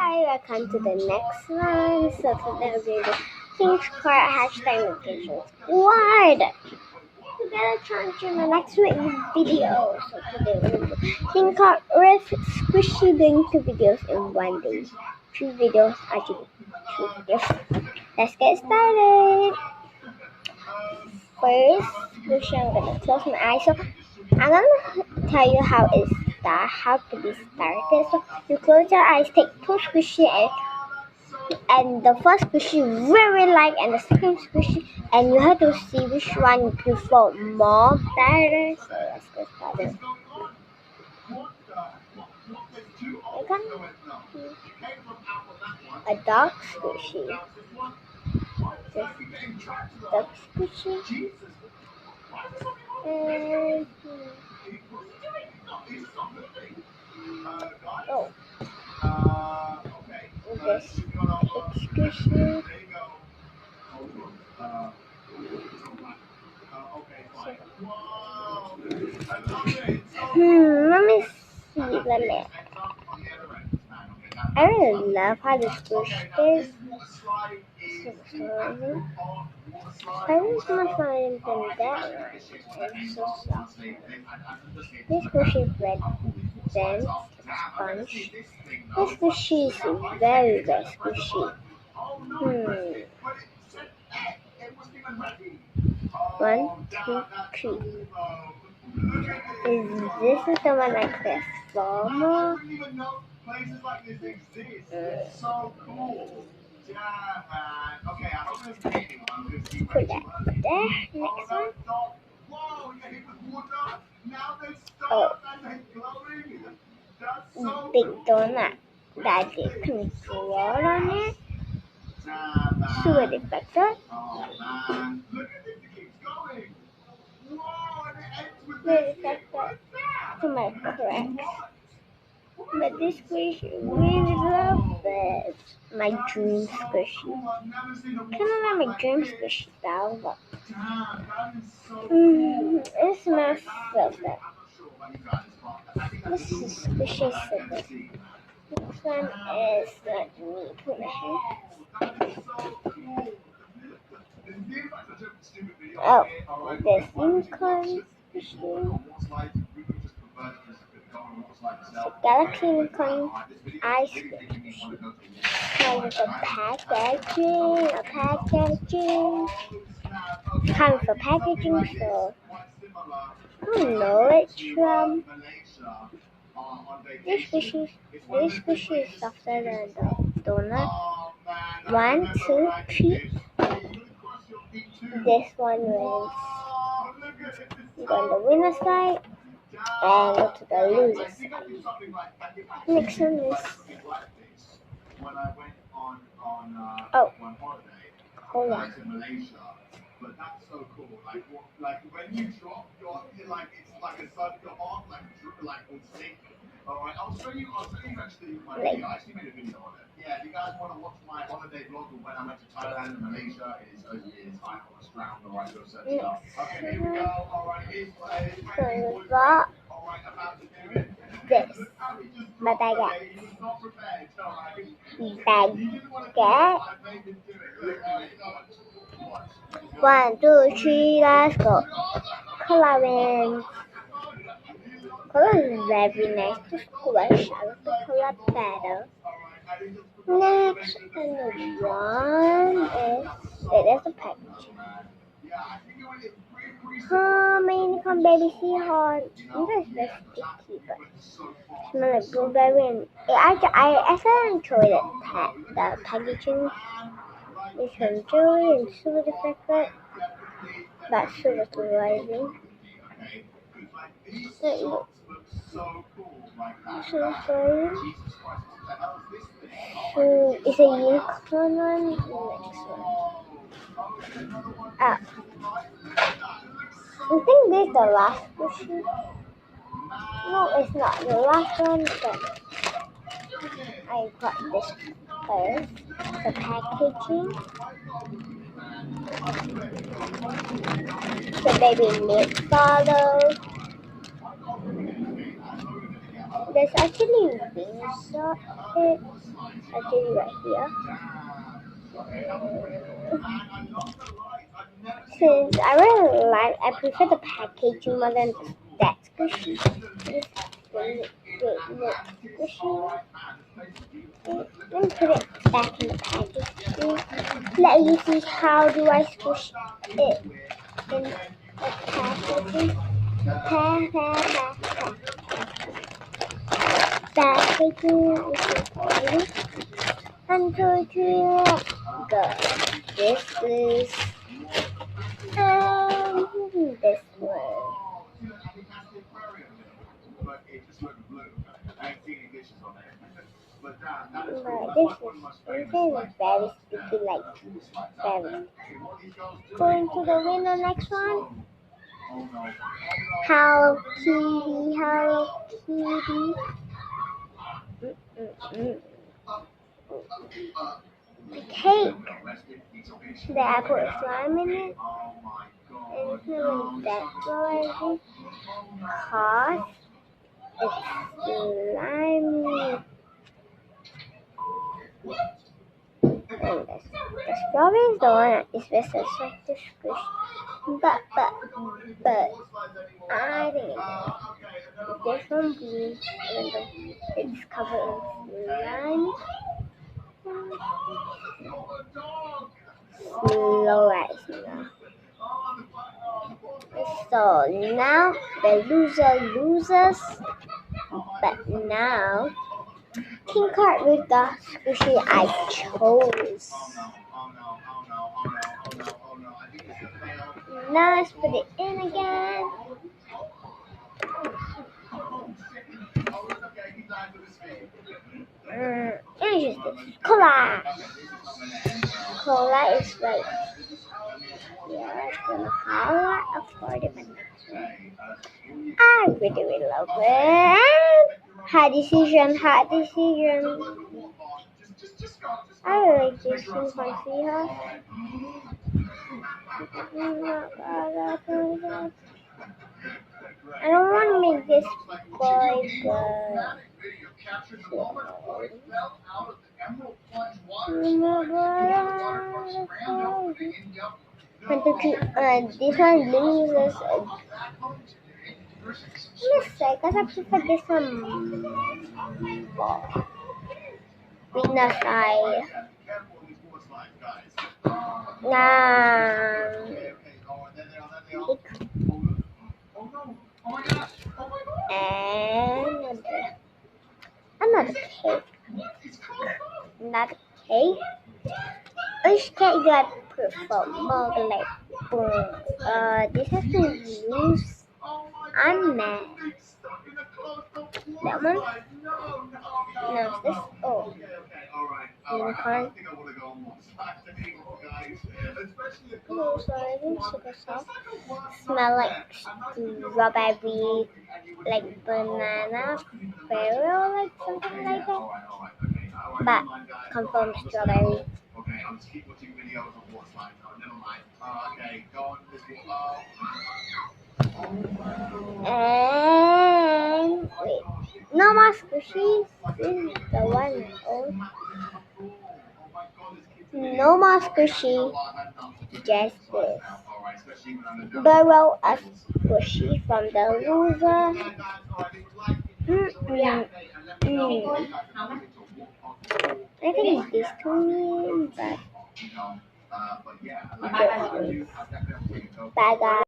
Hi, welcome to the next one. So today we're going to King's Court hashtag notification squad. You gotta turn to the next video. So today we're going to do King's Court with squishy going to videos in one day. 2 videos actually 2 videos. Let's get started. First, squishy, I'm gonna close my eyes. So I'm gonna tell you how to be started. So you close your eyes, take 2 squishy and the first squishy very light and the second squishy, and you have to see which one you prefer more better. So let's get started. You can a dark squishy. This dark squishy. And oh, this squishy. Let me see. I really love how the squish is. I wish my phone than that. It's so soft. This squishy is red, dense, sponge. This squishy is very, very squishy. 1, 2, 3. Is this the one like this formal? Places like this exist. It's so cool. Yeah, man. Okay, I hope there's anyone. Put that there. Next one. Whoa, you hit the water. Now they stop and they're glowing. That's so Big cool. donut that you can draw on it. Super deflector. Oh man, look at this, it keeps going. Whoa, and it ends with The this. deflector to my cracks. But this squishy, really love it. My dream squishy. Kind of like my dream squishy style, but it smells so good. This is squishy so good. Next one is let me put my hair. Oh, this unicorn squishy. Galaxy unicorn ice cream. Kind of a packaging. Kind of packaging, so I don't know which one. This squishy is softer than the donut. 1, 2, 3. This one wins. You go on the winner's side and go to the loser's side. Next one is oh, hold on. But that's so cool. Like when you drop, you're like it's like a sudden your arm like will sink. Alright, I'll show you actually my video. I actually made a video on it. Yeah, if you guys want to watch my holiday vlog of when I went to Thailand and Malaysia, it is I was drowned. Alright, go search it up. Okay, here we go. Alright, here's So got this. My baguette. Baguette. 1, 2, 3, let's go. Coloring. Color is very nice to squish. I like the color better. Next one is it is a package. My unicorn baby seahorse. This is very sticky, but it smells like blueberry and I actually enjoy the packaging. It's from jewelry and super deflected, but super surprising. It looks so fun. So it's a unicorn one. Next one. Ah, I think this is the last question. No, it's not the last one, but I got this first. The packaging. The baby milk bottle. There's actually wings on it. Actually, right here. Since I really like, I prefer the packaging more than that squishy. This squishy. Let me put it back in the packaging. Let you see how do I squish it in the packaging. Packaging is I'm going to go. This is this one. But it just looked blue. I ain't seen any dishes on there. But that is But this is very sticky, like very. Going to the winner next one. Hello Kitty, Hello Kitty. The cake. The apple is slime in it. And it's not that well, because it's slimy. And the strawberry is the one that is best like to squish. But I think this one blue, even though it's covered in slime. Slow rising now. So now the loser loses, but now King card with the squishy I chose. Now let's put it in again. And just this cola. Cola is like gonna holler for the minute. I really love it. Hard decision. I like this one for I don't want to make this boy good. 1, 2, 3. This one loses. Let's because I prefer this one more. Winner side. And another cake. Not cake. Which cake do I prefer more? Like, this has been used. I'm mad. That one? No, it's this. Oh, unicorn. Oh, sorry, it's super soft. Smell like strawberry, like banana, berry, or like something like that. But confirmed strawberry. Okay, I'll just keep watching videos of what's like. Oh, never mind. Okay, go on. And wait, no more squishies. This is the one. No more squishy. Just this. Borrow a squishy from the loser. I think it's this to me, but bye guys.